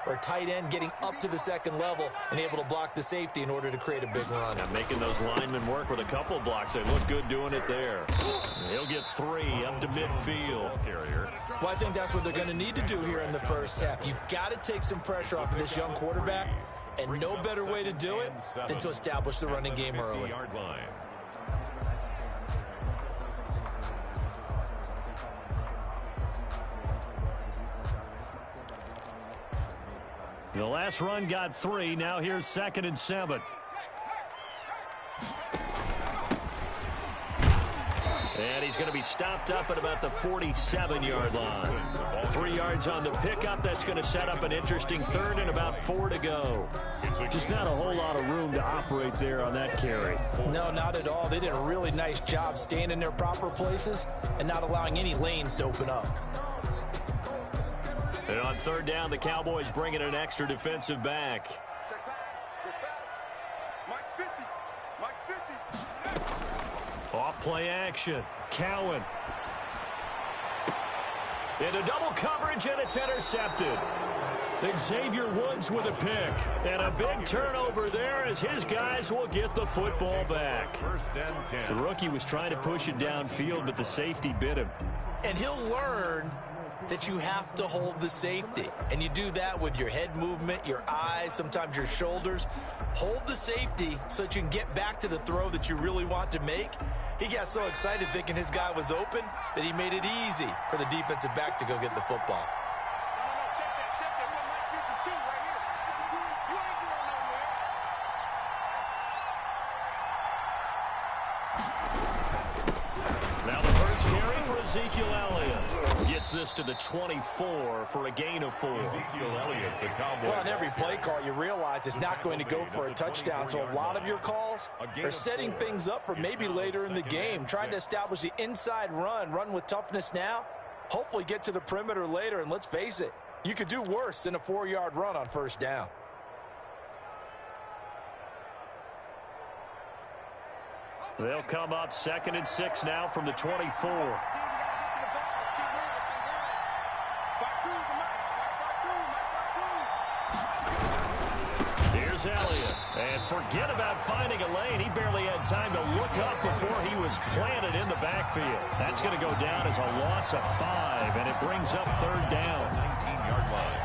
or tight end getting up to the second level and able to block the safety in order to create a big run. Yeah, making those linemen work with a couple blocks. They look good doing it there. He'll get 3 up to midfield. Well, I think that's what they're going to need to do here in the first half. You've got to take some pressure off of this young quarterback, and no better way to do it than to establish the running game early. The last run got 3. Now here's 2nd and 7. And he's going to be stopped up at about the 47-yard line. 3 yards on the pickup. That's going to set up an interesting 3rd and about 4 to go. Just not a whole lot of room to operate there on that carry. No, not at all. They did a really nice job staying in their proper places and not allowing any lanes to open up. And on 3rd down, the Cowboys bring in an extra defensive back. Off play action. Cowan. Into double coverage, and it's intercepted. Xavier Woods with a pick. And a big turnover there as his guys will get the football back. The rookie was trying to push it downfield, but the safety bit him. And he'll learn that you have to hold the safety. And you do that with your head movement, your eyes, sometimes your shoulders. Hold the safety so that you can get back to the throw that you really want to make. He got so excited thinking his guy was open that he made it easy for the defensive back to go get the football. Now the first carry for Ezekiel Elliott. Gets this to the 24 for a gain of 4. Ezekiel Elliott, the Cowboy. Well, on every play call, you realize it's not going to go for a touchdown. So a lot of your calls are setting things up for maybe later in the game, trying to establish the inside run with toughness now, hopefully get to the perimeter later. And let's face it, you could do worse than a 4-yard run on 1st down. They'll come up 2nd and 6 now from the 24. Here's Elliott. And forget about finding a lane. He barely had time to look up before he was planted in the backfield. That's going to go down as a loss of 5, and it brings up 3rd down. 19-yard line.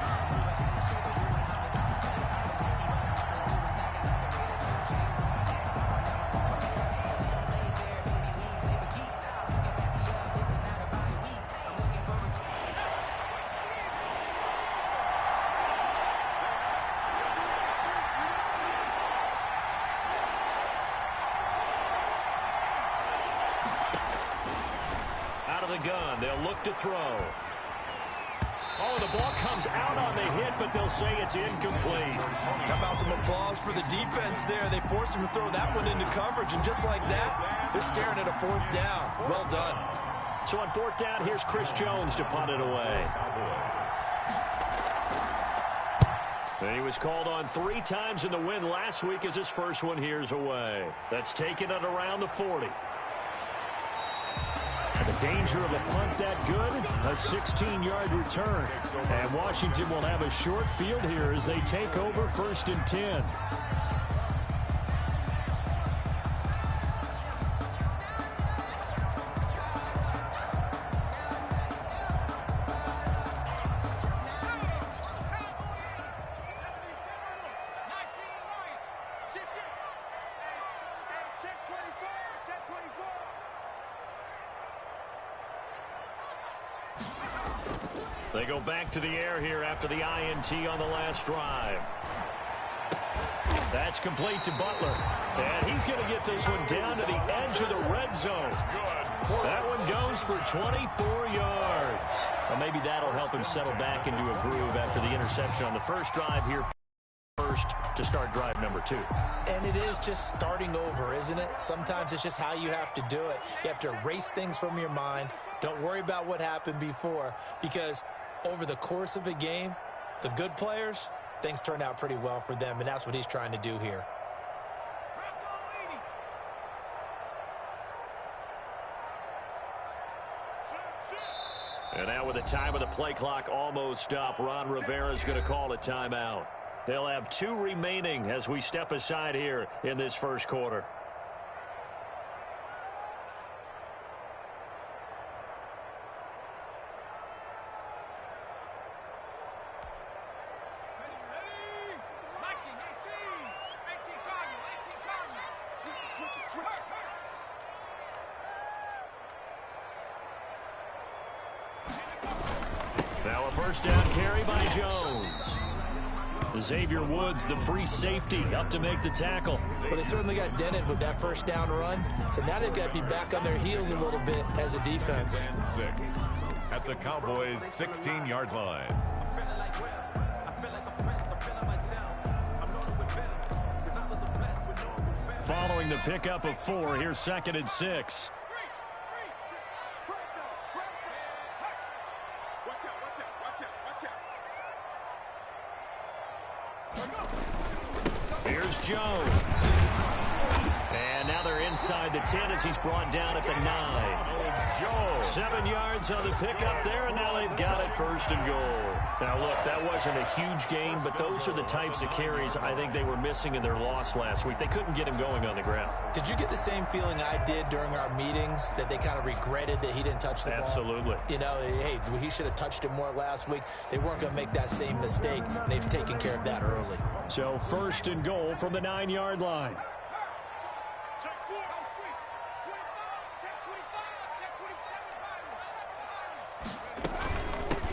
Gun. They'll look to throw. Oh, the ball comes out on the hit, but they'll say it's incomplete. How about some applause for the defense there? They forced him to throw that one into coverage, and just like that, they're staring at a 4th down. Well done. So on 4th down, here's Chris Jones to punt it away. And he was called on 3 times in the win last week as his first one here's away. That's taken it around the 40. The danger of a punt that good, a 16-yard return. And Washington will have a short field here as they take over 1st and 10. They go back to the air here after the INT on the last drive. That's complete to Butler. And he's going to get this one down to the edge of the red zone. That one goes for 24 yards. Well, maybe that'll help him settle back into a groove after the interception on the first drive here. First to start drive number 2. And it is just starting over, isn't it? Sometimes it's just how you have to do it. You have to erase things from your mind. Don't worry about what happened before, because over the course of a game, the good players, things turn out pretty well for them, and that's what he's trying to do here. And now with with the time of the play clock almost up, Ron Rivera's going to call a timeout. They'll have 2 remaining as we step aside here in this first quarter. Now a first down carry by Jones. Xavier Woods, the free safety, up to make the tackle. Well, they certainly got dented with that first down run. So now they've got to be back on their heels a little bit as a defense. 6 at the Cowboys' 16-yard line. Following the pickup of 4, here's 2nd and 6. Here's Jones. And now they're inside the 10 as he's brought down at the 9. 7 yards on the pickup there, and now they've got it 1st and goal. Now, look, that wasn't a huge gain, but those are the types of carries I think they were missing in their loss last week. They couldn't get him going on the ground. Did you get the same feeling I did during our meetings, that they kind of regretted that he didn't touch the ball? Absolutely. You know, hey, he should have touched it more last week. They weren't going to make that same mistake, and they've taken care of that early. So 1st and goal from the 9-yard line.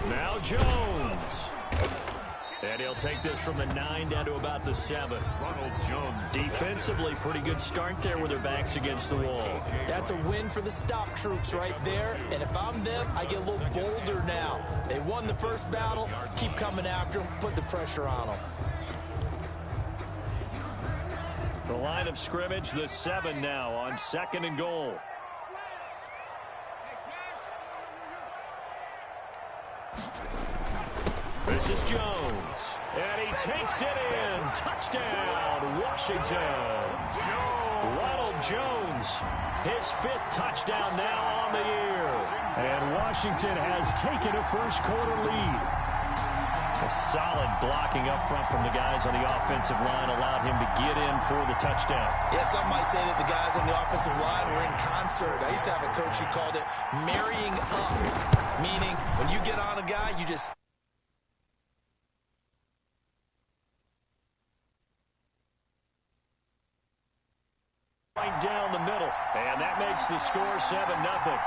Now Jones. And he'll take this from the 9 down to about the 7. Ronald Jones. Defensively, pretty good start there with their backs against the wall. That's a win for the stop troops right there. And if I'm them, I get a little bolder now. They won the first battle. Keep coming after them. Put the pressure on them. The line of scrimmage, the 7 now on 2nd and goal. This is Jones. And he takes it in. Touchdown, Washington. Ronald Jones, his 5th touchdown now on the year. And Washington has taken a first quarter lead. A solid blocking up front from the guys on the offensive line allowed him to get in for the touchdown. Yeah, some might say that the guys on the offensive line were in concert. I used to have a coach who called it marrying up, meaning when you get on a guy, you just... right down the middle, and that makes the score 7-0.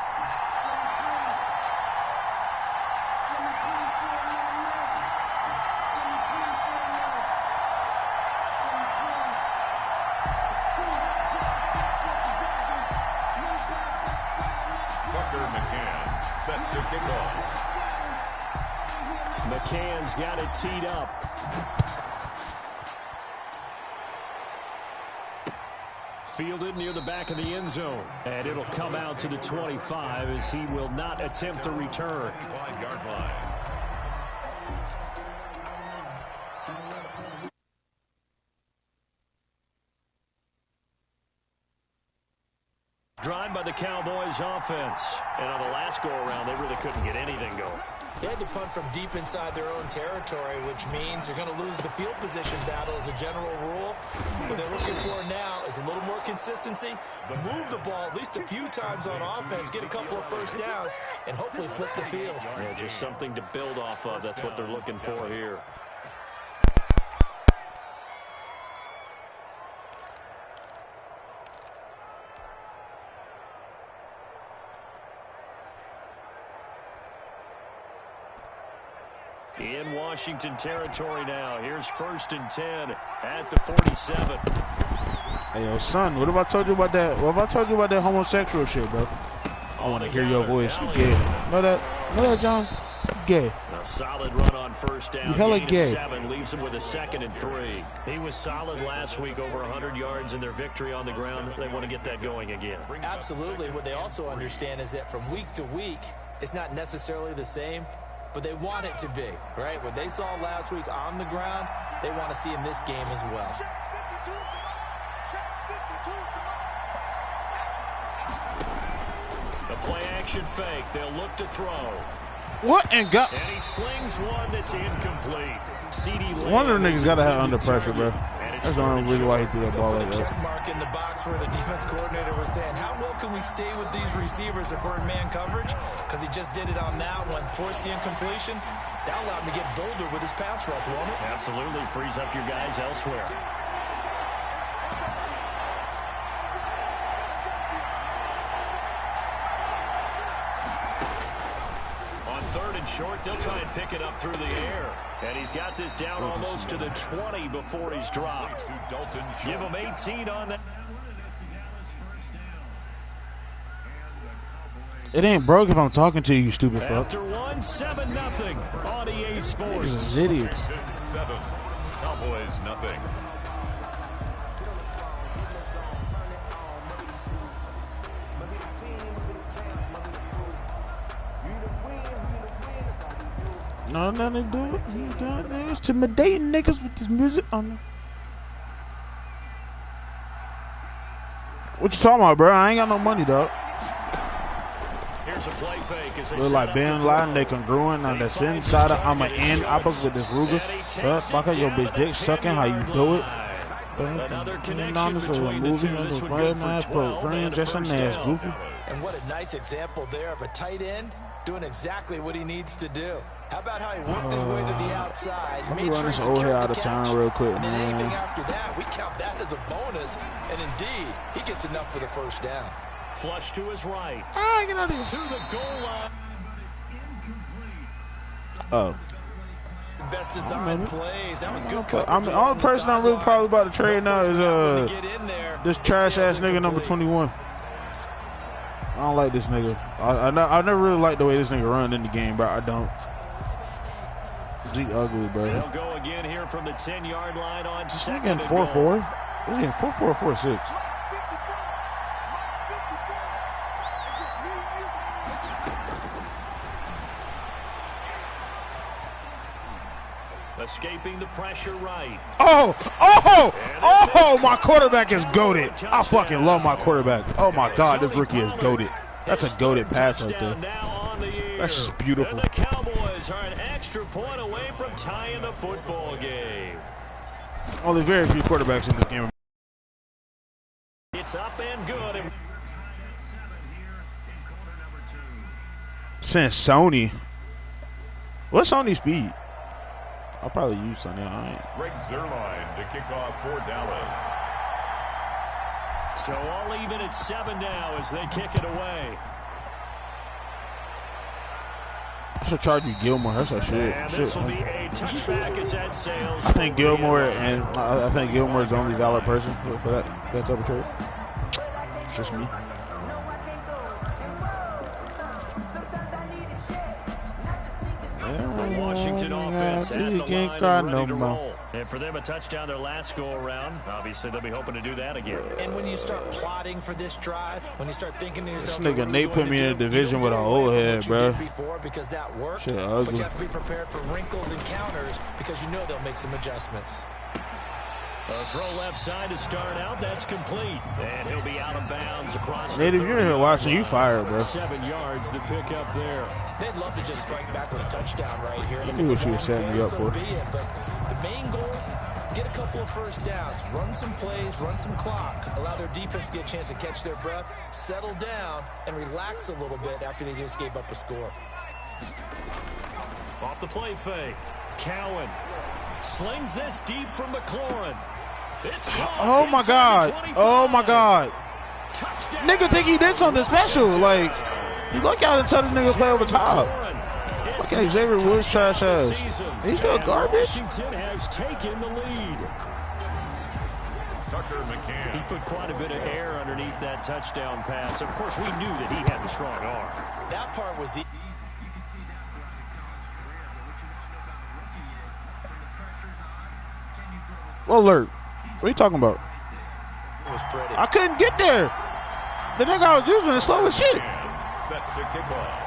Set to kick off. McCann's got it teed up. Fielded near the back of the end zone. And it'll come out to the 25 as he will not attempt to return. 5-yard line. Drive by the Cowboys offense. And on the last go-around, they really couldn't get anything going. They had to punt from deep inside their own territory, which means you're going to lose the field position battle as a general rule. What they're looking for now is a little more consistency, move the ball at least a few times on offense, get a couple of first downs, and hopefully flip the field. Yeah, just something to build off of. That's what they're looking for here. In Washington territory now. Here's 1st and 10 at the 47. Hey, yo, son, what have I told you about that? What have I told you about that homosexual shit, bro? I want to hear your voice. You gay. Know that, John? You gay. A solid run on first down. You hella gay. 7 leaves him with a 2nd and 3. He was solid last week, over 100 yards in their victory on the ground. They want to get that going again. Absolutely. What they also understand is that from week to week, it's not necessarily the same, but they want it to be, right? What they saw last week on the ground, they want to see in this game as well. The play-action fake. They'll look to throw. What and got? And he slings one that's incomplete. One of them niggas got to have under pressure, bro. That's the only reason why he threw that ball like that. Check mark in the box where the defense coordinator was saying, how well can we stay with these receivers if we're in man coverage? Because he just did it on that one. Force the incompletion. That allowed him to get bolder with his pass rush, won't it? Absolutely. Frees up your guys elsewhere. On 3rd and short, they'll try and pick it up through the air. And he's got this down almost to the 20 before he's dropped. Give him 18 on that. It ain't broke if I'm talking to you, stupid fuck. After 7-0 on EA Sports. These is idiots. 7. Cowboys nothing. No, nothing to do with it's intimidating niggas with this music on. What you talking about, bro? I ain't got no money, dog. Here's a play fake as they look like Ben Laden, they congruent on the inside. I'm an end opposite with this Ruger. But fuck your bitch dick sucking, how you do it? Another connection between the two. This one good for 12. Just an ass goofy. And what a nice example there of a tight end doing exactly what he needs to do. How about how he worked his way to the outside? Let me run this old head out of town real quick, and then man. anything after that, we count that as a bonus. And indeed, he gets enough for the first down. Flush to his right. Get out of here. To the goal line. Oh. Best design plays. That was good. I'm the only person I'm really probably about to trade now is this trash ass nigga number 21. I don't like this nigga. I never really liked the way this nigga run in the game, bro. I don't. He ugly, bro. They'll go again here from the 10-yard line on this nigga in 4-4. He's in 4-4 or 4-6. Escaping the pressure right. Oh, my quarterback is goated. I fucking love my quarterback. Oh my God, this rookie is goated. That's a goated pass right there. That's just beautiful. And the Cowboys are an extra point away from tying the football game. Only very few quarterbacks in this game. It's up and good. Since Sony. What's Sony's speed? I'll probably use Sony. Greg Zerline to kick off for Dallas. So all even at 7 now as they kick it away. I should charge you Gilmore. That's a shit. And this will be a touchback as that sails. I think Gilmore is the only valid person for that type of trade. It's just me. The Washington offense at the line and ready to roll. And for them, a touchdown their last go-around. Obviously, they'll be hoping to do that again. And when you start plotting for this drive, when you start thinking to yourself, this nigga Nate put me in a division with an old head, bro. Because that worked, shit but ugly. you have to be prepared for wrinkles and counters because you know they'll make some adjustments. A throw left side to start out. That's complete. And he'll be out of bounds across Nate, if you're here watching, you fired, bro. 7 yards to pick up there. They'd love to just strike back with a touchdown right here. I knew what you were setting me up for. But the main goal, get a couple of first downs, run some plays, run some clock, allow their defense to get a chance to catch their breath, settle down, and relax a little bit after they just gave up a score. Off the play fake. Cowan slings this deep from McLaurin. It's oh my God. Oh my God. Touchdown. Nigga think he did something special. Like, you look out and tell the nigga play over top. Okay, Xavier Woods trash ass. He's still garbage. Washington has taken the lead. Tucker McCann. He put quite a bit of air underneath that touchdown pass. Of course, we knew that he had the strong arm. That part was easy. Alert. What are you talking about? It was pretty. I couldn't get there. The nigga I was using is slow as shit. Set to kick off.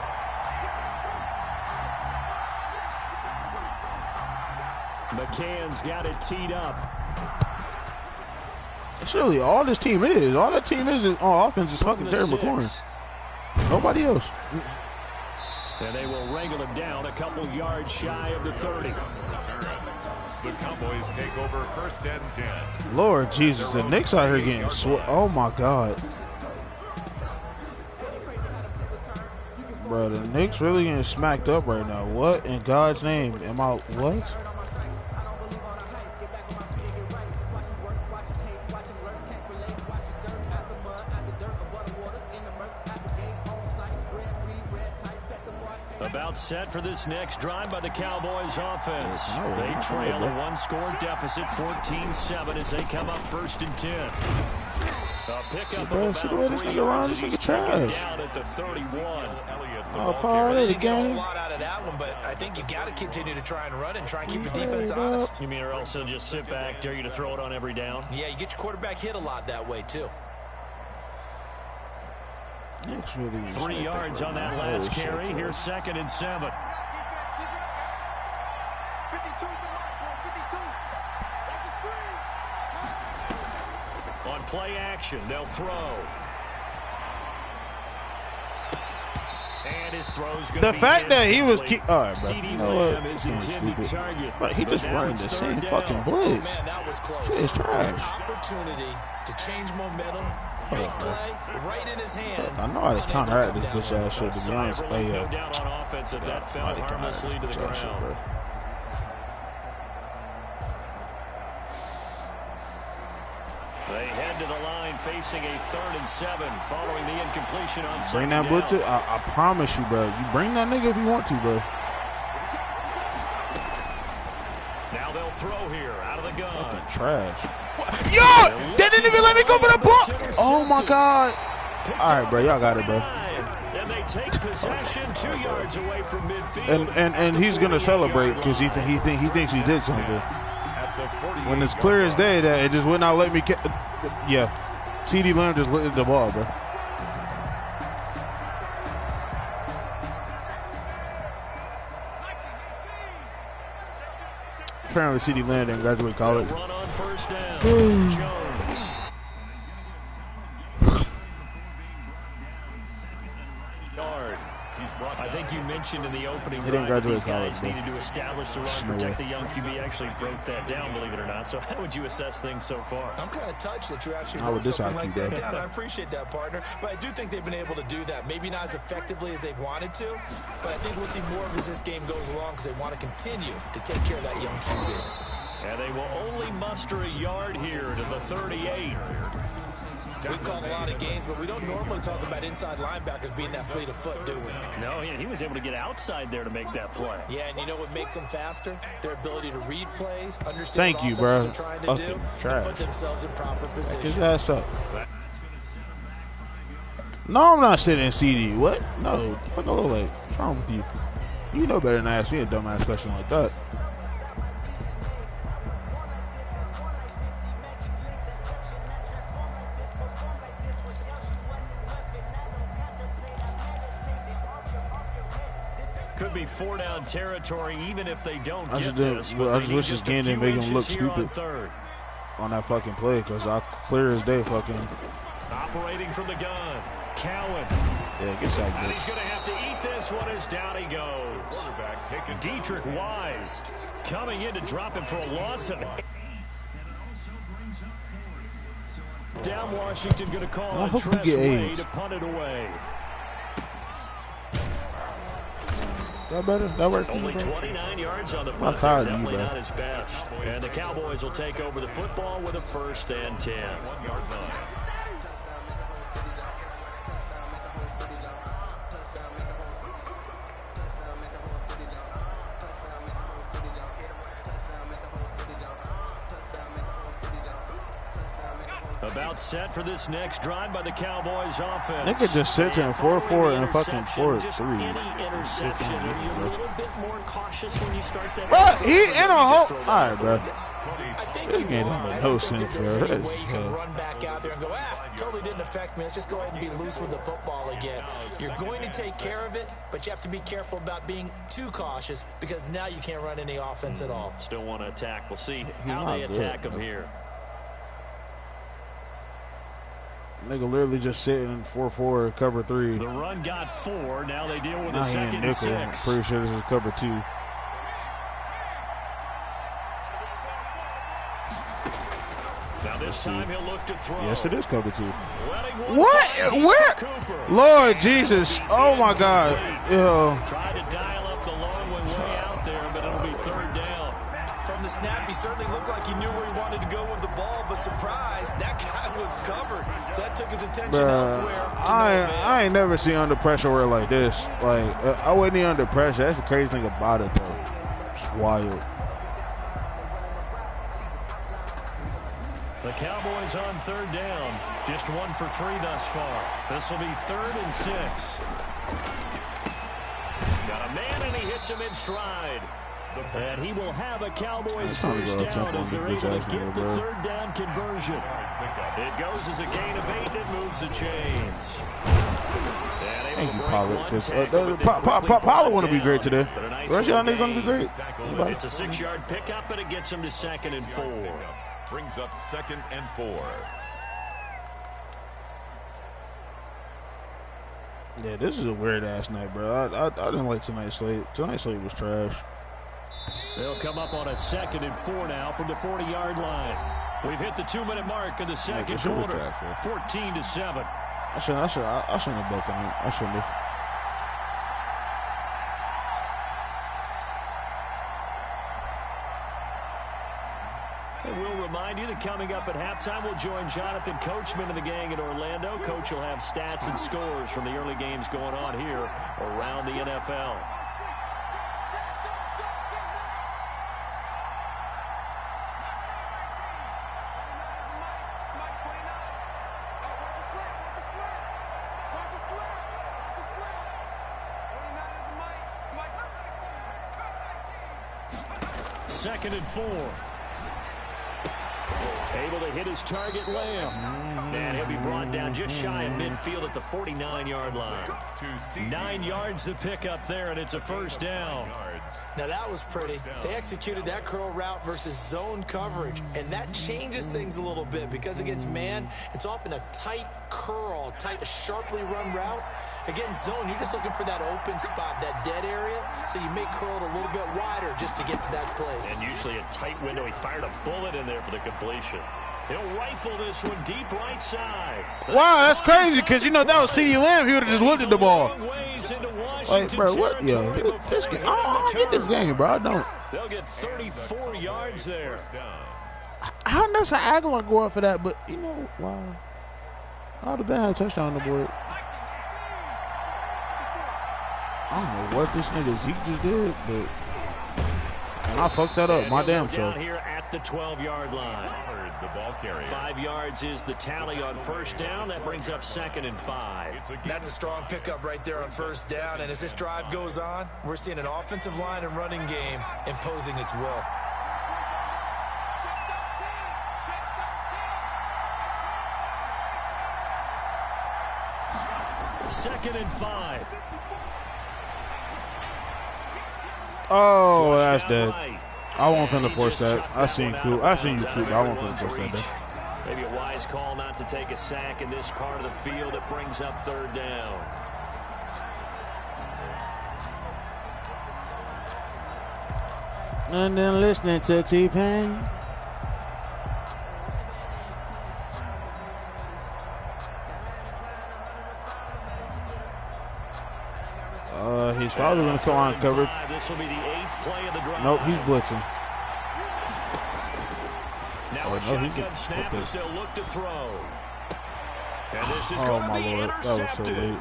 McCann's got it teed up. That's really all this team is. All that team is on offense is fucking Terry McLaurin. Nobody else. And they will wrangle him down a couple yards shy of the 30. The Cowboys take over 1st and 10. Lord Jesus, the Knicks out here getting oh my God. Bro, the Knicks really getting smacked up right now. What in God's name am I? What? About set for this next drive by the Cowboys offense. They trail a one-score deficit, 14-7, as they come up 1st and 10. A pickup of about 3 yards as he's taken down at the 31. Oh, Paul, they didn't get a whole lot out of that one, but I think you got to continue to try and run and try and keep the defense honest. You mean or else they'll just sit back, dare you to throw it on every down? Yeah, you get your quarterback hit a lot that way, too. Really 3 yards on that last carry. Here's 2nd and 7. On play action, they'll throw. And his throw's going to be the fact that he was all right, bro. CeeDee You know Lamb what? is intended target. But he just running the same fucking blitz. Man, that was close. Shit is trash. Opportunity to change momentum. Big play right in his hands. I know how to counteract this bitch ass shit, to be honest. Hey, go down on offense at that fell harmlessly to the ground. Shit, bro. They head to the line facing a 3rd and 7 following the incompletion on Bring that blitz. I promise you, bro. You bring that nigga if you want to, bro. Now they'll throw here out of the gun. Fucking trash. Yo! They didn't even let me go for the ball. Oh my God. All right, bro. Y'all got it, bro. And they take possession 2 yards away from midfield. And he's gonna celebrate because he thinks he did something. When it's clear as day that it just would not let me. Yeah, CeeDee Lamb just lit the ball, bro. Apparently, CeeDee Lamb didn't graduate college. Run on 1st down. Jones. I think you mentioned in the opening drive that these guys needed to establish the run, protect the young QB. Actually broke that down, believe it or not. So how would you assess things so far? I'm kind of touched that you actually wrote something like that down. I appreciate that, partner. But I do think they've been able to do that. Maybe not as effectively as they've wanted to, but I think we'll see more of as this game goes along because they want to continue to take care of that young QB. And they will only muster a yard here to the 38. We've called a lot of games, but we don't normally talk about inside linebackers being that fleet of foot, do we? No, he was able to get outside there to make that play. Yeah, and you know what makes them faster? Their ability to read plays, understand what bro. They're trying to do, and put themselves in proper position. His ass up. No, I'm not sitting in CD. What? No, fuck a little late. What's wrong with you? You know better than to ask me a dumbass question like that. Could be 4-down territory even if they don't get this. I just wish this game didn't make him look stupid on that fucking play because I clear as day fucking. Operating from the gun. Cowan. Yeah, get sacked. And he's going to have to eat this one as down he goes. Dietrich Wise coming in to drop him for a loss of 8. Down Washington going to call on Tress Way to punt it away. That better? That works. Only 29 yards on the punt. Definitely not his best. And the Cowboys will take over the football with a 1st and 10. 1 yard line. About set for this next drive by the Cowboys offense. Nigga just sits in 4-4 and fucking 4-3. Any interception, are you a little bit more cautious when you start that? Bro, he in a hole. All right, bro. I think this game don't make no sense, bro. There's any way you can run back out there and go, totally didn't affect me. Let's just go ahead and be loose with the football again. You're going to take care of it, but you have to be careful about being too cautious because now you can't run any offense at all. Still want to attack. We'll see how they attack him here. Nigga literally just sitting in 4-4, cover 3. The run got 4. Now they deal with Now a he in second and nickel. 6. Pretty sure this is cover 2. Now this time he'll look to throw. Yes, it is cover 2. What? Where? Lord Jesus. Oh, my God. Yo. Tried to dial up the long one way out there, but it'll be third down. From the snap, he certainly looked like he knew where he wanted to go with the ball, but surprise, that guy was covered. So that took his attention elsewhere. I ain't never seen under pressure where like this. Like, I wasn't even under pressure. That's the crazy thing about it, though. It's wild. The Cowboys on third down. Just 1 for 3 thus far. This will be 3rd and 6. Got a man, and he hits him in stride. And he will have a Cowboys first down as they're able to get the third down conversion. It goes as a gain of 8, and it moves the chains. Thank you, Pollard. Because Pollard want to be great today. The rest of y'all niggas want to be great. It's a 6-yard pickup, and it gets him to 2nd and 4. Brings up 2nd and 4. Yeah, this is a weird-ass night, bro. I didn't like tonight's slate. Tonight's slate was trash. They'll come up on a 2nd and 4 now from the 40-yard line. We've hit the 2-minute mark of the second quarter. 14-7. I shouldn't have bet tonight. I shouldn't have. And we'll remind you that coming up at halftime, we'll join Jonathan Coachman and the gang in Orlando. Coach will have stats and scores from the early games going on here around the NFL. Second and 4. Able to hit his target, Lamb. And he'll be brought down just shy of midfield at the 49-yard line. 9 yards to pick up there, and it's a first down. Now that was pretty. They executed that curl route versus zone coverage, and that changes things a little bit because against man, it's often a tight curl, tight, sharply run route. Against zone, you're just looking for that open spot, that dead area, so you make curl a little bit wider just to get to that place. And usually a tight window. He fired a bullet in there for the completion. He'll rifle this one deep right side. Wow, that's crazy because, you know, that was CeeDee Lamb. He would have just looked at the ball. Like, bro, what? Yo, this game, I don't get this game, bro. I don't. They'll get 34 yards there. How does Aguilar go up for that? But, you know, wow. I would have been had a touchdown on the board. I don't know what this nigga Zeke just did, but and I fucked that up. My damn self. Here at the 12-yard line. The ball carrier. 5 yards is the tally on first down. That brings up 2nd and 5. That's a strong pickup right there on first down. And as this drive goes on, we're seeing an offensive line and running game imposing its will. Second and 5. Oh, that's dead. I won't come to force that. I seen you shoot, but I won't come to force that. Maybe a wise call not to take a sack in this part of the field. It brings up third down. And then listening to T-Pain. He's probably going to come on covered. This will be the 8th play of the drive. Nope, he's blitzing. Now a shotgun snap as they'll look to throw. And this is going to be intercepted.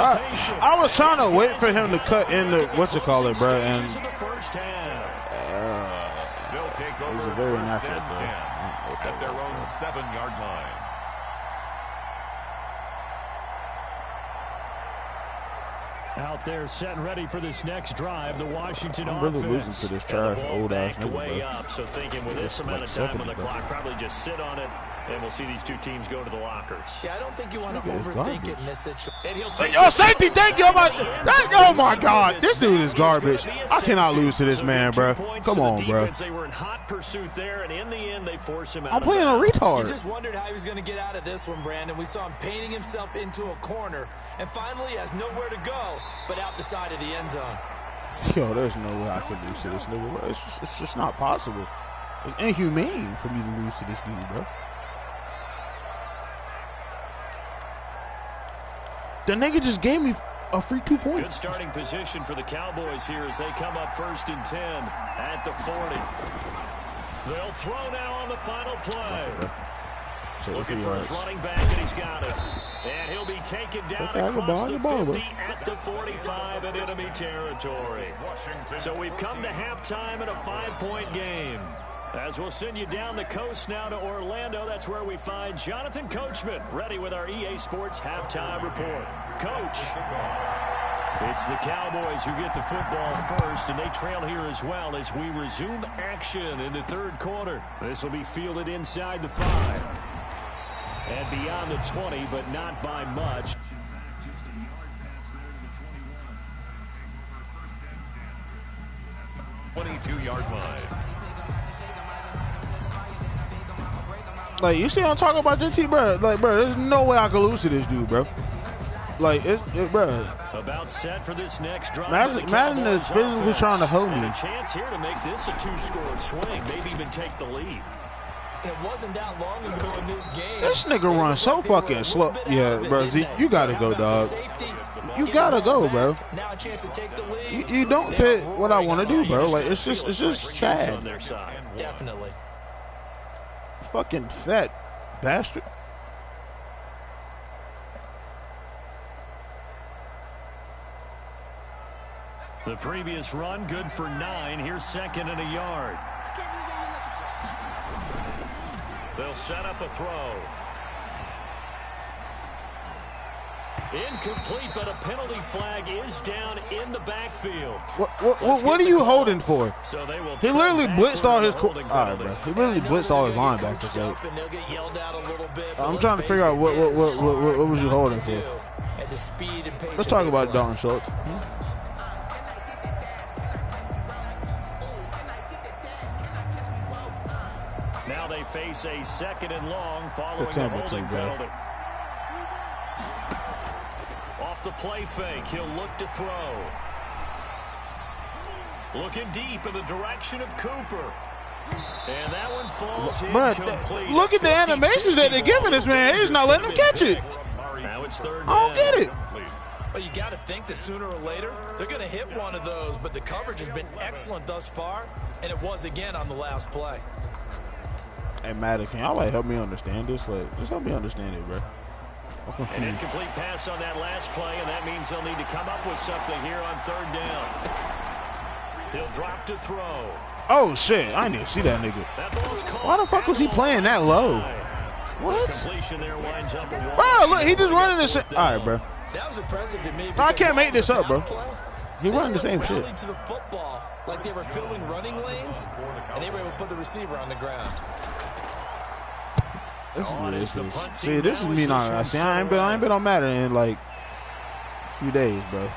I was trying to wait for him to cut in the what's-it-call-it, bro, and it was very inaccurate, though. At their own 7-yard line. Out there set and ready for this next drive, the Washington I'm really offense. losing to this trash old ass nigga, way bro. up, so thinking with this amount of time on the clock, probably just sit on it And we'll see these two teams go to the lockers. Yeah, I don't think you want to overthink it in this situation. Yo, safety, thank you. Oh, my God. This dude is garbage. I cannot lose to this man, bro. Come on, bro. They were in hot pursuit there, and in the end, they force him out. I'm playing a retard. You just wondered how he was going to get out of this one, Brandon. We saw him painting himself into a corner, and finally has nowhere to go but out the side of the end zone. Yo, there's no way I could lose to this nigga, bro. It's just not possible. It's inhumane for me to lose to this dude, bro. The nigga just gave me a free 2 points. Good starting position for the Cowboys here as they come up 1st and 10 at the 40. They'll throw now on the final play. Looking for his running back, and he's got it. And he'll be taken down across the 50 at the 45 in enemy territory. So we've come to halftime in a 5-point game. As we'll send you down the coast now to Orlando, that's where we find Jonathan Coachman, ready with our EA Sports Halftime Report. Coach. It's the Cowboys who get the football first, and they trail here as well as we resume action in the 3rd quarter. This will be fielded inside the 5. And beyond the 20, but not by much. .22-yard line. Like, you see what I'm talking about, JT, bro? Like, bro, there's no way I could lose to this dude, bro. Like, bro. About set for this next drive. Madden is physically trying to hold me. And a chance here to make this a 2-score swing, maybe even take the lead. It wasn't that long ago in this game. This nigga runs so fucking slow. Yeah, bro, Zeke, you gotta go, dog. You gotta go, bro. Now a chance to take the lead. You don't fit what I want to do, bro. Like, it's just sad. On their side. Definitely. Fucking fat bastard. The previous run, good for 9. Here's 2nd and a yard. They'll set up a throw. Incomplete, but a penalty flag is down in the backfield. What are you holding for? So they will. He literally blitzed all his. All right, bro. He literally blitzed all his linebackers. So. I'm trying to figure out what was you holding for. Let's talk about Dalton Schultz. Now they face a 2nd and long following the holding penalty. Off the play fake, he'll look to throw. Looking deep in the direction of Cooper. And that one falls incomplete. Look at the animations that they're giving this man. He's not letting him catch it. Now it's 3rd I don't get it. Well, you got to think that sooner or later they're going to hit one of those, but the coverage has been excellent thus far, and it was again on the last play. Hey, Madden, can y'all help me understand this? Like, just help me understand it, bro. An incomplete pass on that last play, and that means they'll need to come up with something here on 3rd down. He'll drop to throw. Oh, shit. I didn't even see that nigga. Why the fuck was he playing that low? What? There winds up a bro, look, he just running the same. All right, bro. That was impressive to me. I can't make this up, bro. He running the same shit. To the football like they were filling running lanes, and they were able to put the receiver on the ground. This is ridiculous. See, this is me not. See, I ain't been on Madden in like a few days, bro.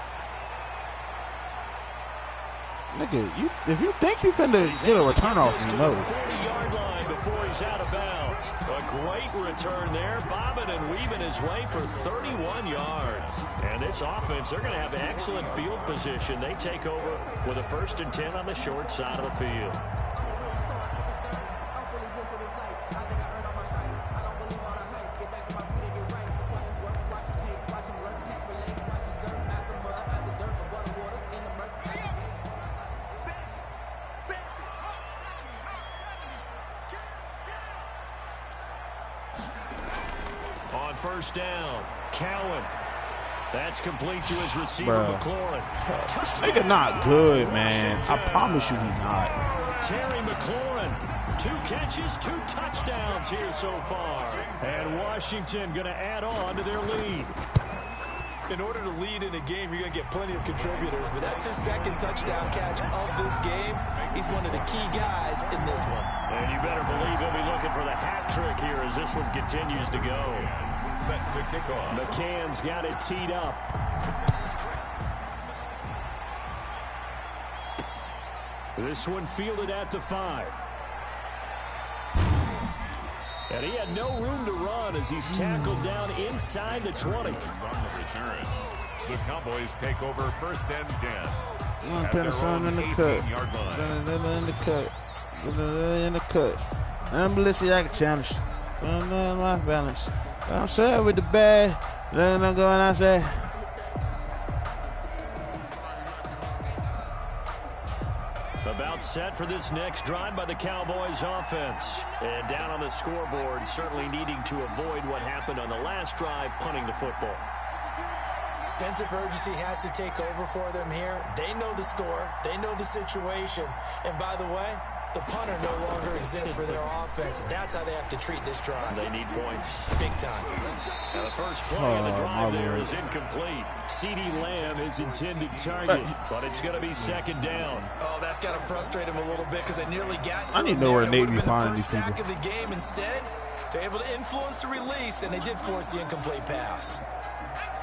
Nigga, if you think you finna get a return off, you know. 40-yard line before he's out of bounds. A great return there, bobbing and weaving his way for 31 yards. And this offense, they're going to have excellent field position. They take over with a 1st and 10 on the short side of the field. On 1st down, Cowan. That's complete to his receiver, McLaurin. This nigga not good, man. I promise you he not. Terry McLaurin, 2 catches, 2 touchdowns here so far. And Washington going to add on to their lead. In order to lead in a game, you're going to get plenty of contributors, but that's his second touchdown catch of this game. He's one of the key guys in this one. And you better believe he'll be looking for the hat trick here as this one continues to go. Set to kick off. McCann's got it teed up. This one fielded at the 5. And he had no room to run as he's tackled down inside the 20. On the return. The Cowboys take over first and 10. At their own 18-yard line. In the cut. In the cut. I'm Balenciaga challenge. My balance. I'm sad with the bag. Then I'm going outside. About set for this next drive by the Cowboys offense. And down on the scoreboard, certainly needing to avoid what happened on the last drive, punting the football. Sense of urgency has to take over for them here. They know the score. They know the situation. And by the way, the punter no longer exists for their offense. That's how they have to treat this drive. They need points. Big time. Now the first play of the drive there is incomplete. CeeDee Lamb is intended target, but it's going to be second down. Oh, that's got to frustrate him a little bit because they nearly got to I need to know where Nate be finding these people. sack of the game instead. They're able to influence the release, and they did force the incomplete pass.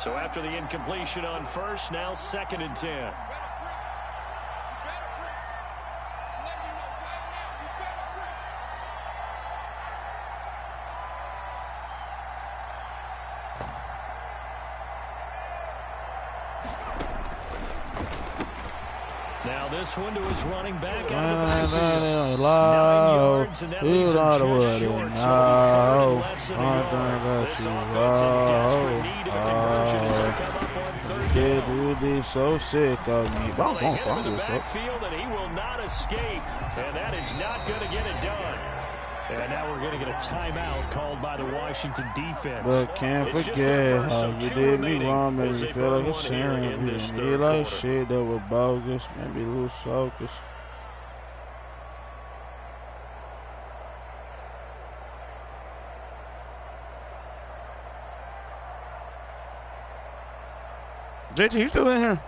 So after the incompletion on first, now second and 10. Now this one to his running back out of the backfield. 9 yards, and that leaves him just short. So less than a yard. This offense in desperate need of a conversion as they come up on third down. Dude, so sick of me. Well, they hit him in the backfield, and he will not escape. And that is not going to get it done. And now we're going to get a timeout called by the Washington defense. But can't forget how you did me wrong, made me feel like a champion. You like shit that was bogus, made me lose focus. JT, you still in here?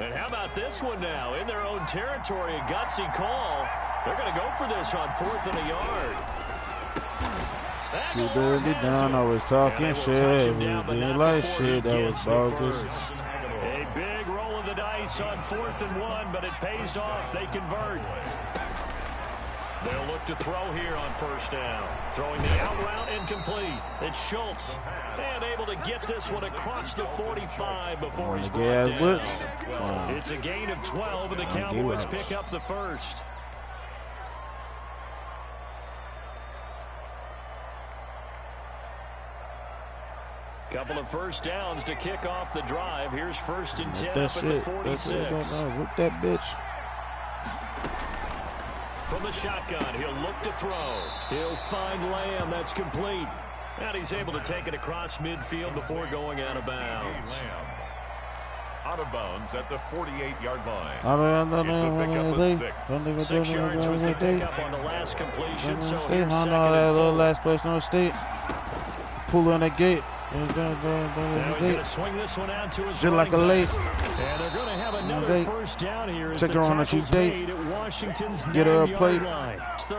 And how about this one now? In their own territory, a gutsy call. They're going to go for this on 4th and a yard. You dirty down, I was talking shit. You did like shit that was bogus. A big roll of the dice on 4th and 1, but it pays off. They convert. They'll look to throw here on first down. Throwing the out route incomplete. It's Schultz. And able to get this one across the 45 before he's brought down. It's a gain of 12, and the Cowboys pick up the first. Couple of first downs to kick off the drive. Here's first and 10 up at the 46. With that bitch. From the shotgun, he'll look to throw. He'll find Lamb. That's complete. And he's able to take it across midfield before going out of bounds. Out of bounds at the 48-yard line. It's a pickup of 6. 6 yards was the pickup on the last completion. So here's second that little and 4. last place on the state. Pull on that gate. Now he's going to swing this one out to his just like a lake. And they're going to have another first down here. Take her on a cheap date. Get her a plate.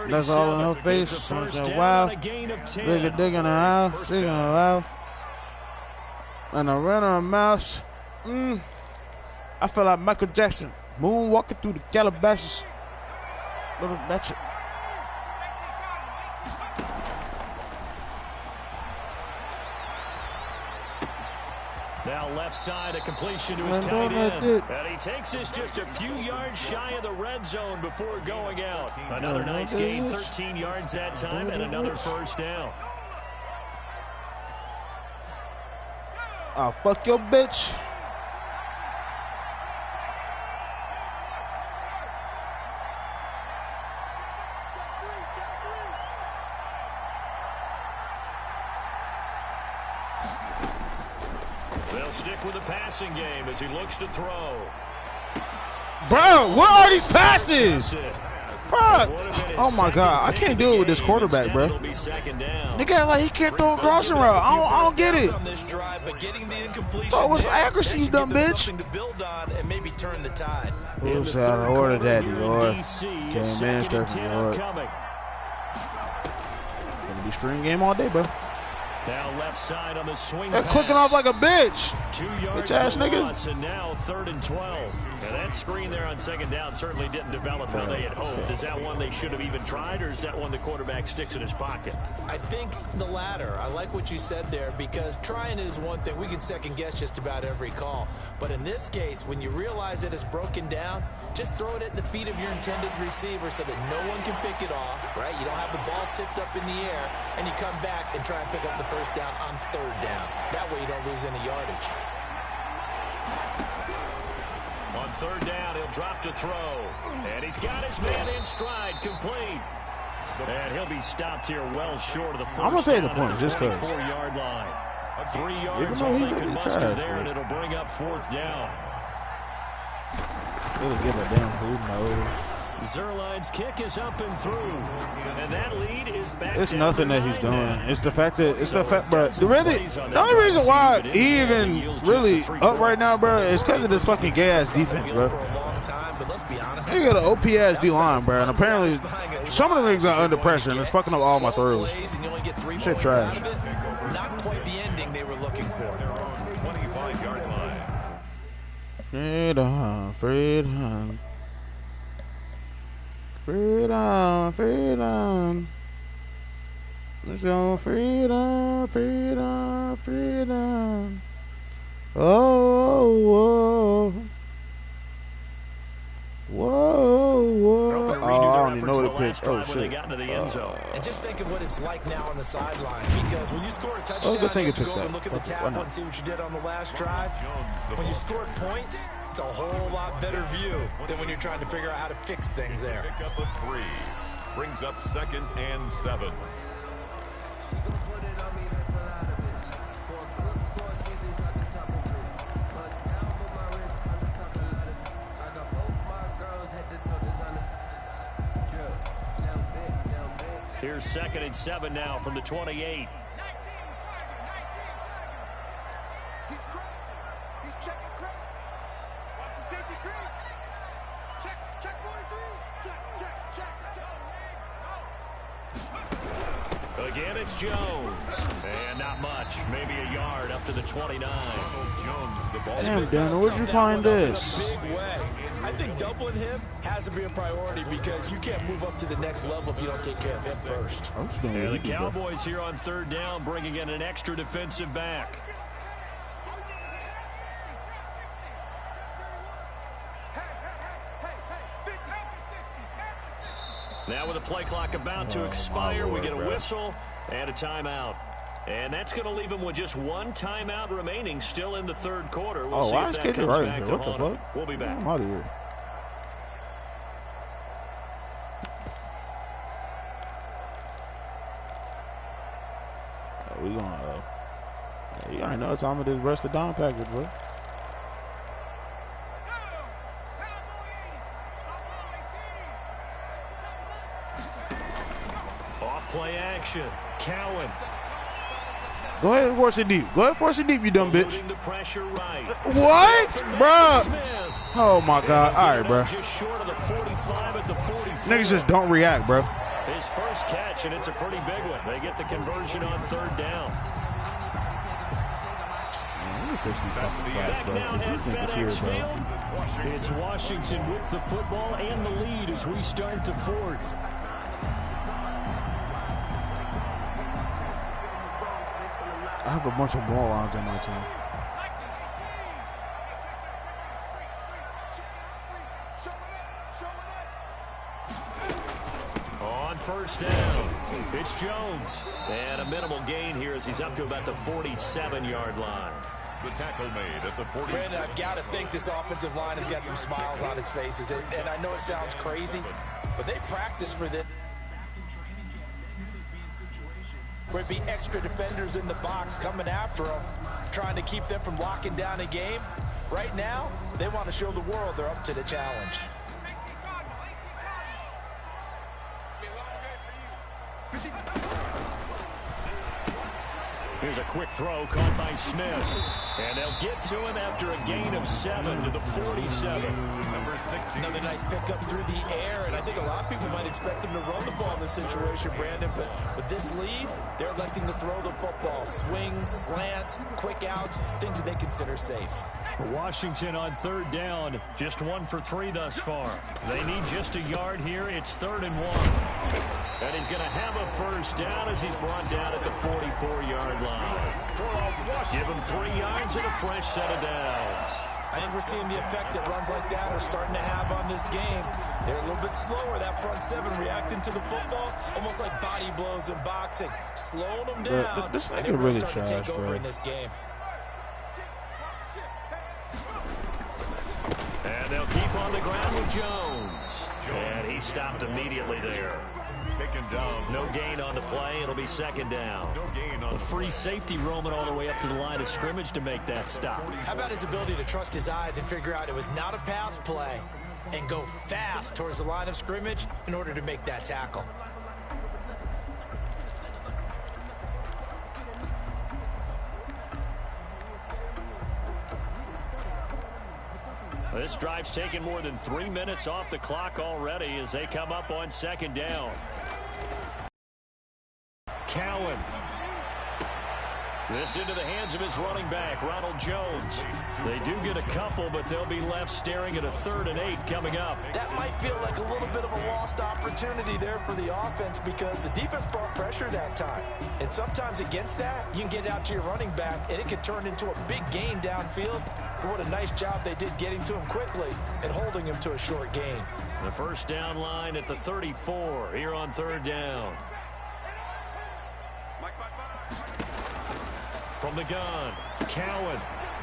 That's all in her face. Wow. Dig in her house. Dig in her house. And a runner a mouse. I feel like Michael Jackson moonwalking through the Calabasas. Little batch. Now left side, a completion to his tight end. And he takes this just a few yards shy of the red zone before going out. Another nice gain, 13 yards that time, and another first down. Oh, fuck your bitch. They'll stick with the passing game as he looks to throw. Bro, what are these passes? Bro, oh my God, I can't do it with this quarterback, bro. Nigga, like he can't throw a crossing route. I don't get it. Bro, what's accuracy, you dumb bitch? Who's out of order, daddy, Lord? Can't man straight from Lord. Gonna be string game all day, bro. Now left side on the swing. They're clicking off like a bitch. Bitch ass nigga. And now 3rd and 12. Now that screen there on second down certainly didn't develop how they had hoped. Is that one they should have even tried, or is that one the quarterback sticks in his pocket? I think the latter. I like what you said there, because trying it is one thing. We can second guess just about every call. But in this case, when you realize that it's broken down, just throw it at the feet of your intended receiver so that no one can pick it off, right? You don't have the ball tipped up in the air, and you come back and try and pick up the first down on 3rd down. That way you don't lose any yardage. On 3rd down, he'll drop to throw. And he's got his man in stride, complete. And he'll be stopped here well short of the first. I'm going to say the point just because. 4-yard line. 3 yards all they can muster there, and it'll bring up 4th down. Really give a damn who knows. Zerline's kick is up and through, and that lead is back. It's nothing that he's doing. It's the fact that but the only reason why he even really up right now, bro, is because of this fucking gay ass defense, bro. They got an OP ass D line, bro, and apparently some of the niggas are under pressure and it's fucking up all my throws. Shit trash. Not quite the ending they were looking for. 25-yard line. Freedom, freedom. Freedom, freedom. Let's go, freedom, freedom, freedom. Oh, whoa, whoa, whoa. Oh, I don't even know the pitch. Oh, shit. And just think of what it's like now on the sideline, because when you score a touchdown, you have to go and look at the tablet and see what you did on the last drive. When you scored points, it's a whole lot better view than when you're trying to figure out how to fix things there. Pick up a 3. Brings up 2nd and 7. Here's 2nd and 7 now from the 28. Again, it's Jones. And not much. Maybe a yard up to the 29. Damn, Daniel, where'd you find this? Big way. I think doubling him has to be a priority, because you can't move up to the next level if you don't take care of him first. And the Cowboys here on 3rd down, bringing in an extra defensive back. Now with the play clock about to expire, we get a whistle and a timeout. And that's going to leave him with just one timeout remaining, still in the 3rd quarter. We'll see if that comes back to haunt him. We'll be back. I'm out of here. We gonna, you already know it's time of this rest of down package, bro. Play action. Cowan. Go ahead and force it deep. Go ahead and force it deep, you dumb bitch. The pressure right. What? Bro. Oh, my God. All right, bro. Just short of the 45 at the 44. Niggas just don't react, bro. His first catch, and it's a pretty big one. They get the conversion on 3rd down. Man, let me fix these fucking flags, bro. These niggas here, bro. It's Washington with the football and the lead as we start the 4th. I have a bunch of morons on my team. On 1st down, it's Jones. And a minimal gain here as he's up to about the 47-yard line. The tackle made at the 40. Brandon, I've got to think this offensive line has got some smiles on its faces. And I know it sounds crazy, but they practice for this. There'd be extra defenders in the box coming after them. trying to keep them from locking down a game. Right now, they want to show the world they're up to the challenge. Here's a quick throw caught by Smith. And they'll get to him after a gain of 7 to the 47. Number 60. Another nice pickup through the air, and I think a lot of people might expect them to run the ball in this situation, Brandon, but with this lead, they're electing to throw the football. Swings, slants, quick outs, things that they consider safe. Washington on 3rd down, just 1 for 3 thus far. They need just a yard here. It's 3rd and 1. And he's going to have a first down as he's brought down at the 44-yard line. Give him 3 yards and a fresh set of downs. I think we're seeing the effect that runs like that are starting to have on this game. They're a little bit slower, that front 7 reacting to the football, almost like body blows in boxing, slowing them down. This nigga really trash, to take over bro. in this game. And they'll keep on the ground with Jones. And he stopped immediately there. Taken down. No gain on the play. It'll be 2nd down. No gain on a free safety roaming all the way up to the line of scrimmage to make that stop. How about his ability to trust his eyes and figure out it was not a pass play and go fast towards the line of scrimmage in order to make that tackle? This drive's taken more than 3 minutes off the clock already as they come up on 2nd down. Cowan. This into the hands of his running back, Ronald Jones. They do get a couple, but they'll be left staring at a 3rd and 8 coming up. That might feel like a little bit of a lost opportunity there for the offense because the defense brought pressure that time. And sometimes against that, you can get out to your running back, and it can turn into a big gain downfield. But what a nice job they did getting to him quickly and holding him to a short gain. The first down line at the 34 here on 3rd down. From the gun, Cowan.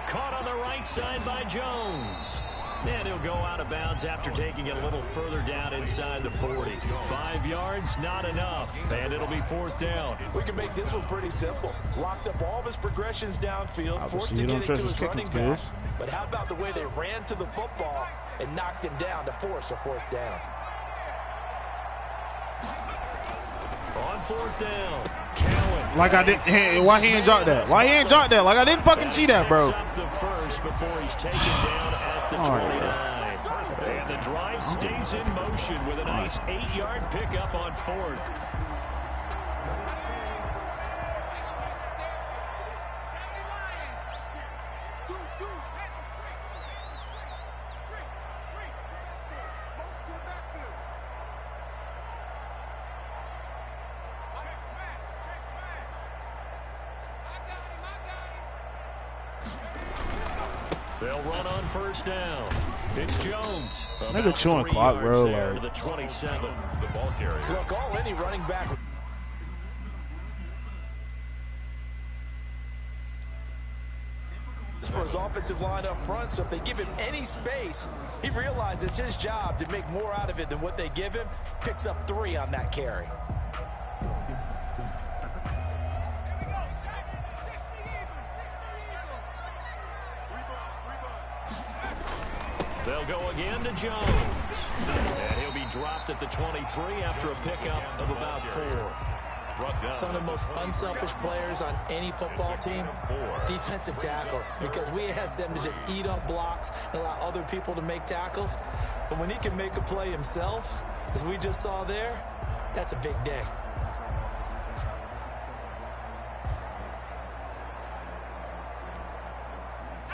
Caught on the right side by Jones. And he'll go out of bounds after taking it a little further down inside the 40. 5 yards, not enough. And it'll be 4th down. We can make this one pretty simple. Locked up all of his progressions downfield, forced to get it to his running back. But how about the way they ran to the football and knocked him down to force a 4th down? On 4th down, Cowan. Like I didn't. Why he ain't dropped that? Why he ain't dropped that? Like I didn't fucking see that, bro. Up the first before he's taken down at the 29. And the drive stays in motion with a nice 8-yard pickup on 4th. They'll run on 1st down. It's Jones. Nigga chewing clock, bro. There like. to the 27. The ball carrier. Look, all any running back for his offensive line up front, so if they give him any space, he realizes his job to make more out of it than what they give him. Picks up 3 on that carry. They'll go again to Jones. And he'll be dropped at the 23 after a pickup of about 4. Some of the most unselfish players on any football team, defensive tackles, because we ask them to just eat up blocks and allow other people to make tackles. But when he can make a play himself, as we just saw there, that's a big day.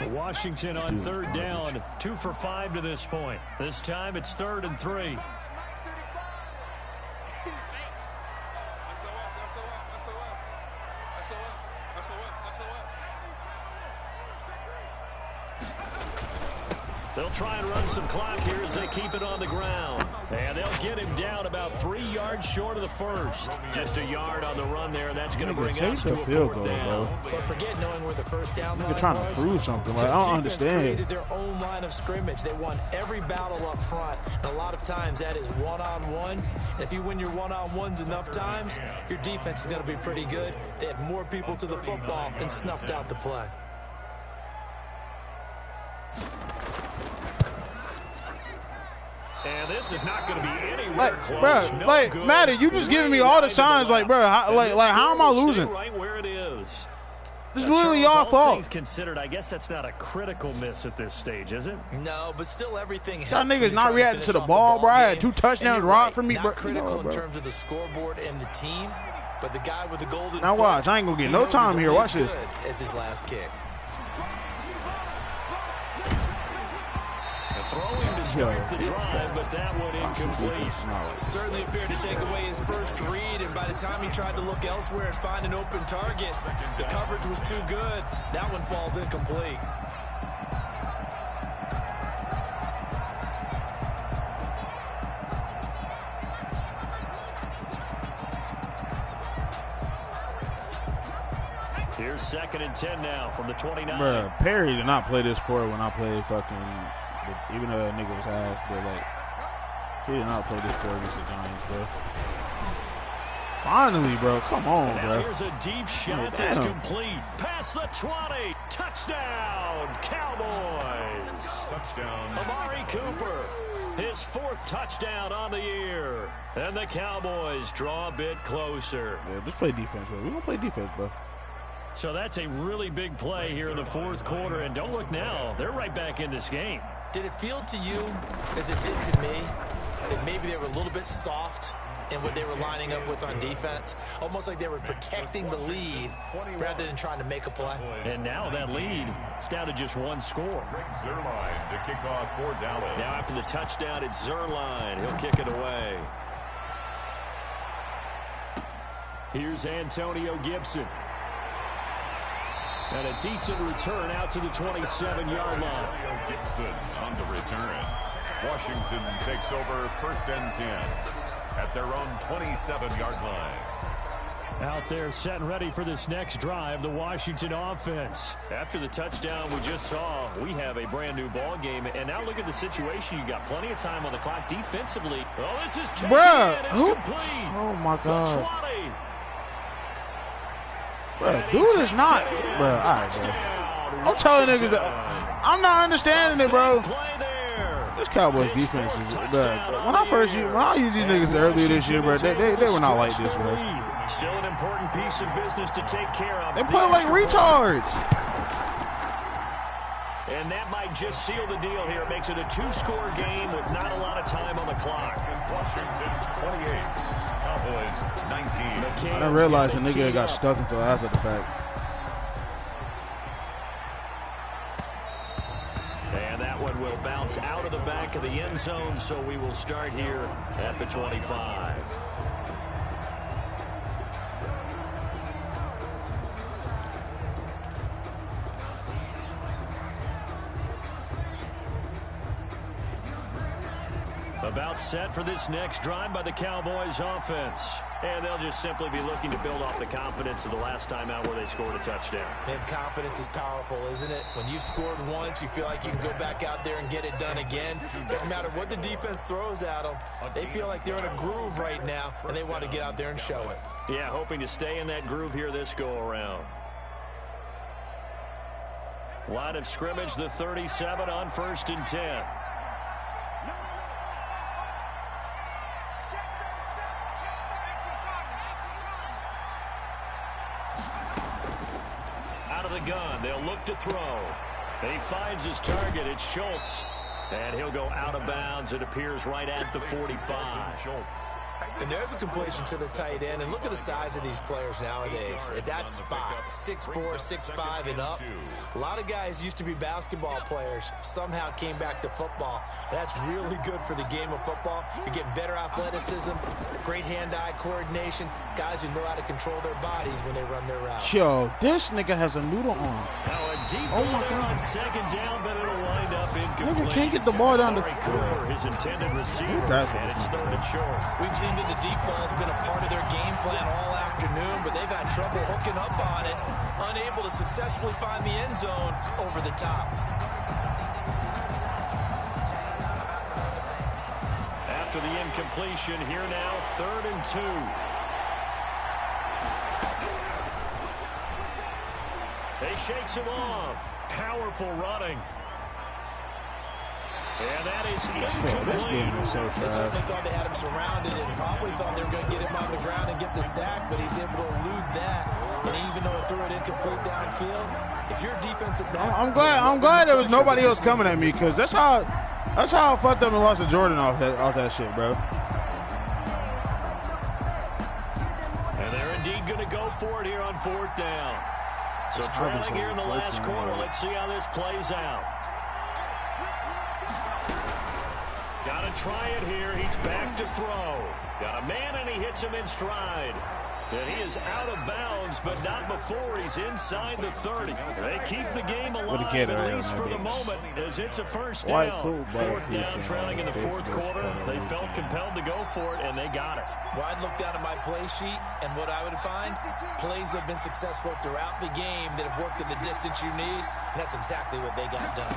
Washington on 3rd down, 2 for 5 to this point. This time it's 3rd and 3. They'll try and run some clock here as they keep it on the ground. And they'll get him down about 3 yards short of the first. Just a yard on the run there. That's going to bring us to a 4th down. But forget knowing where the first down line was. They're trying to prove something. Like, I don't understand. Created their own line of scrimmage. They won every battle up front. And a lot of times that is one-on-one. And if you win your one-on-ones enough times, your defense is going to be pretty good. They had more people to the football and snuffed out the play. And this is not going to be anywhere close. Bro, no like, good. Madden, you just giving me all the signs, like, bro, how am I losing? Right where it is. This is literally y'all fault. Things considered, I guess that's not a critical miss at this stage, is it? No, but still everything helps. Y'all niggas not reacting to the ball, bro. I had 2 touchdowns robbed from me, bro. Not critical in terms of the scoreboard and the team, but the guy with the golden now watch, I ain't gonna get no time here. Watch this. As his last kick. Throwing to start the drive, but that one incomplete. Certainly appeared to take away his first read, and by the time he tried to look elsewhere and find an open target, the coverage was too good. That one falls incomplete. Here's 2nd and 10 now from the 29. Bruh, Perry did not play this poor when I played fucking. Even though that nigga was ass, but like, he did not play this poor against the Giants, bro. Finally, bro, come on, bro. Here's a deep shot that's complete. Past the 20. Touchdown, Cowboys. Touchdown. Amari Cooper, his 4th touchdown on the year. And the Cowboys draw a bit closer. Yeah, just play defense, bro. We're going to play defense, bro. So that's a really big play here in the 4th quarter. And don't look now, they're right back in this game. Did it feel to you, as it did to me, that maybe they were a little bit soft in what they were lining up with on defense? Almost like they were protecting the lead rather than trying to make a play. And now that lead is down to just 1 score. Zerline to kick off for Dallas. Now after the touchdown, it's Zerline. He'll kick it away. Here's Antonio Gibson. And a decent return out to the 27-yard line. Gibson on the return. Washington takes over 1st and 10 at their own 27-yard line. Out there set and ready for this next drive, the Washington offense. After the touchdown we just saw, we have a brand new ball game. And now look at the situation. You got plenty of time on the clock defensively. Oh, this is taken in. It's complete. Oh, my God. The 20. Bro, dude is not. Bro, all right, bro. I'm telling niggas that I'm not understanding it, bro. This Cowboys defense is, bro. When I used these niggas earlier this year, bro, they were not like this, bro. Still an important piece of business to take care of. They play like retards. And that might just seal the deal here. It makes it a 2-score game with not a lot of time on the clock. Washington 28. Cowboys 19. I didn't realize the nigga got stuck until after the fact. And that one will bounce out of the back of the end zone, so we will start here at the 25. About set for this next drive by the Cowboys offense. And they'll just simply be looking to build off the confidence of the last time out where they scored a touchdown. And confidence is powerful, isn't it? When you've scored once, you feel like you can go back out there and get it done again. Doesn't matter what the defense throws at them. They feel like they're in a groove right now, and they want to get out there and show it. Yeah, hoping to stay in that groove here this go-around. Line of scrimmage, the 37 on 1st and 10. Gun. They'll look to throw. He finds his target. It's Schultz. And he'll go out of bounds. It appears right at the 45. Schultz. And there's a completion to the tight end. And look at the size of these players nowadays. At that spot, 6'4", 6'5", and up. A lot of guys used to be basketball players, somehow came back to football. And that's really good for the game of football. You're getting better athleticism, great hand-eye coordination, guys who know how to control their bodies when they run their routes. Yo, this nigga has a noodle on. Now a deep ball there on 2nd down, but it'll wind up incomplete. Nigga can't get the ball down the Cooper, his intended receiver, and it's 3rd and short. We've seen that the deep ball's been a part of their game plan all afternoon, but they've had trouble hooking up on it, unable to successfully find the end zone over the top. After the incompletion, here now, 3rd and 2. He shakes him off. Powerful running. And that is This game is so They trash. certainly thought they had him surrounded and probably thought they were going to get him on the ground and get the sack, but he's able to elude that. And even though it threw it incomplete downfield, if you're a defensive back, I'm glad there was nobody else coming at me, because that's how I fucked up and lost to Jordan off that shit, bro. And they're indeed going to go for it here on 4th down. So trailing here in the last quarter. Let's see how this plays out. Got to try it here. He's back to throw. Got a man, and he hits him in stride. And he is out of bounds, but not before he's inside the 30. They keep the game alive, at least for the moment, as it's a first down. 4th down, trailing in the 4th quarter. They felt compelled to go for it, and they got it. Well, I'd look down at my play sheet, and what I would find, plays have been successful throughout the game that have worked in the distance you need, and that's exactly what they got done.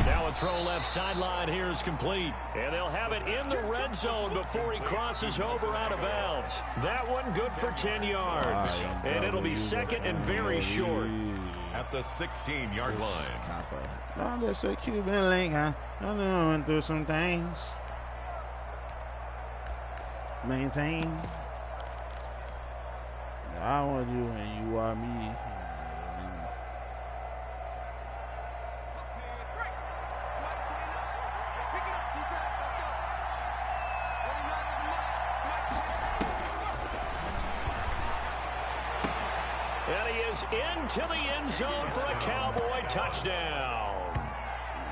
Now a throw left sideline here is complete. And they'll have it in the red zone before he crosses over out of bounds. That one good for 10 yards. And it'll be second and very short. At the 16-yard line. I'm just a Cuban link, huh? I'm going through some things. Maintain. I want you and you are me. And he is into the end zone for a Cowboy touchdown.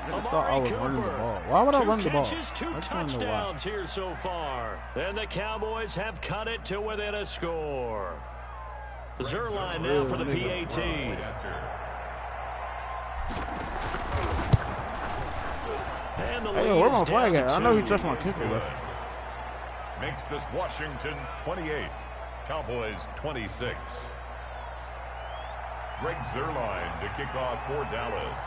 I thought I was running the ball. Why would I run the ball? 2 touchdowns here so far. And the Cowboys have cut it to within a score. Zerline now for the PAT. And the Hey, where's my flag at? I know he touched my kicker, but Makes this Washington 28, Cowboys 26. Greg Zerline to kick off for Dallas.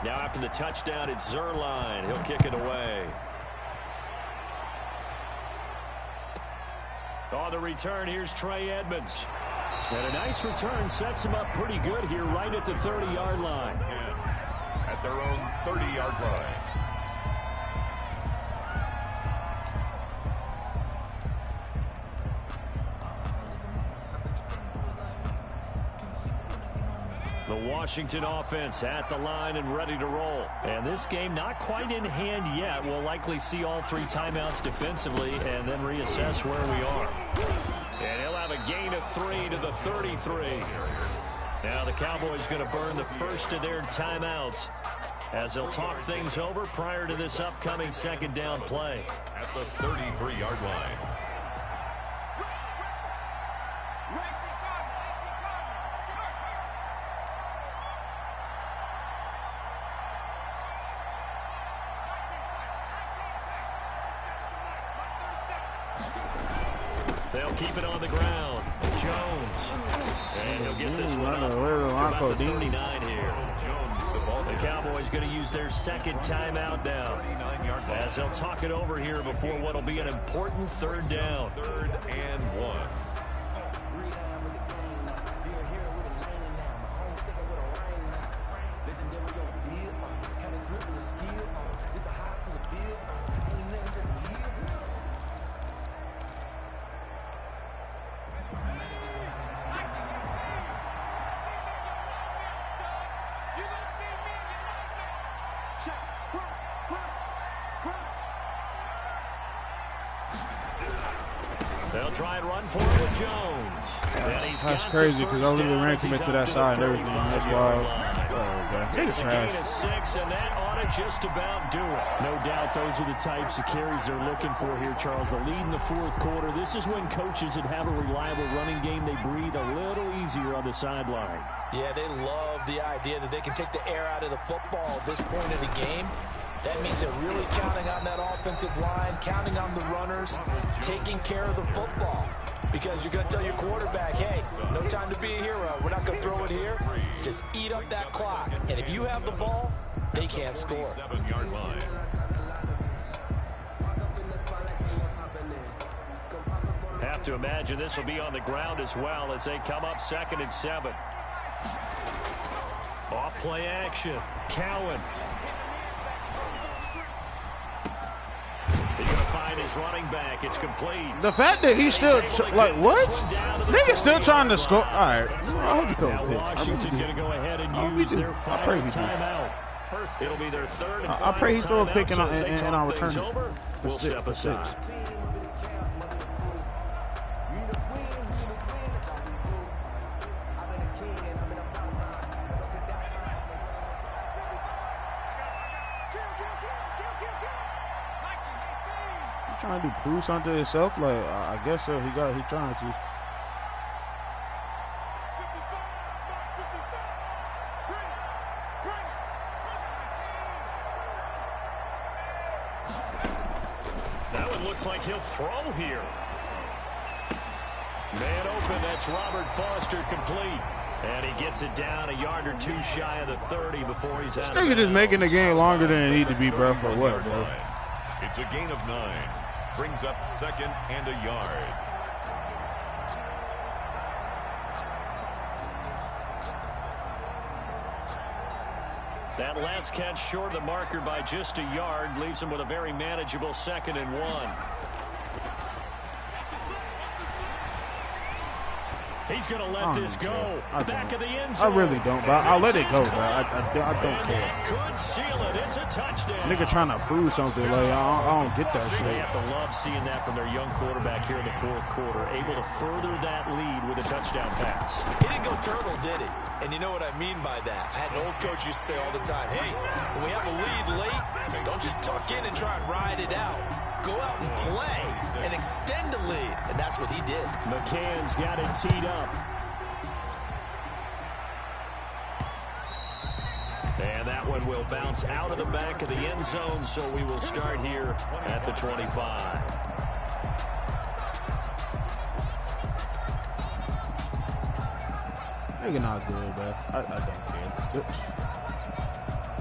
Now after the touchdown, it's Zerline. He'll kick it away. On the return, here's Trey Edmonds. And a nice return sets him up pretty good here right at the 30-yard line. At their own 30-yard line. The Washington offense at the line and ready to roll. And this game not quite in hand yet. We'll likely see all 3 timeouts defensively and then reassess where we are. And he'll have a gain of 3 to the 33. Now the Cowboys going to burn the first of their timeouts as they'll talk things over prior to this upcoming second down play. At the 33-yard line. They'll keep it on the ground. Jones. And he'll get this one up to about the 39 here. The Cowboys going to use their second timeout now as they'll talk it over here before what will be an important third down. 3rd and 1. They'll try and run for it with Jones. that's crazy because I literally ran commit to that side and everything. That's wild. It's a gain of 6, and that ought to just about do it. No doubt those are the types of carries they're looking for here, Charles. The lead in the 4th quarter. This is when coaches that have a reliable running game, they breathe a little easier on the sideline. Yeah, they love the idea that they can take the air out of the football at this point in the game. That means they're really counting on that offensive line, counting on the runners, taking care of the football. Because you're going to tell your quarterback, hey, no time to be a hero. We're not going to throw it here. Just eat up that clock. And if you have the ball, they can't score. 7-yard line. Have to imagine this will be on the ground as well as they come up 2nd and 7. Off play action. Cowan. He's going to find his running back. It's complete. The fact that he's still like what? Nigga still trying to score. All right, I hope he throw a pick. Washington going to go ahead and use their final timeout. It'll be their 3rd and I pray he throw a pick and I'll return it. We'll step aside. Trying to prove something to himself, like I guess so. He trying to. That one looks like he'll throw here. Man open, that's Robert Foster, complete. And he gets it down a yard or two shy of the 30 before he's out. This nigga just making the game longer than it need to be, bro. For what, bro? It's a gain of 9. Brings up 2nd and a yard. That last catch short of the marker by just a yard leaves him with a very manageable 2nd and 1. He's going to let this go. Back of the end zone. I really don't, but I'll let it go, bro. I don't care. Could seal it. It's a touchdown. Nigga trying to prove something. Like I don't get that shit. They have to love seeing that from their young quarterback here in the 4th quarter, able to further that lead with a touchdown pass. He didn't go turtle, did it? And you know what I mean by that. I had an old coach used to say all the time, hey, when we have a lead late, don't just tuck in and try and ride it out. Go out and play and extend the lead. And that's what he did. McCann's got it teed up. And that one will bounce out of the back of the end zone, so we will start here at the 25. Nigga not good, bro. I don't care.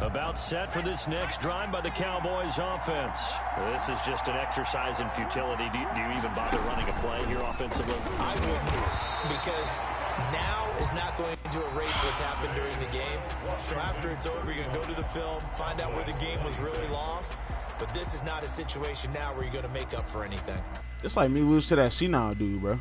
About set for this next drive by the Cowboys offense. This is just an exercise in futility. Do you even bother running a play here offensively? I wouldn't, because now is not going to erase what's happened during the game. So after it's over, you're going to go to the film, find out where the game was really lost. But this is not a situation now where you're going to make up for anything. It's like me lose to that senile dude, bro.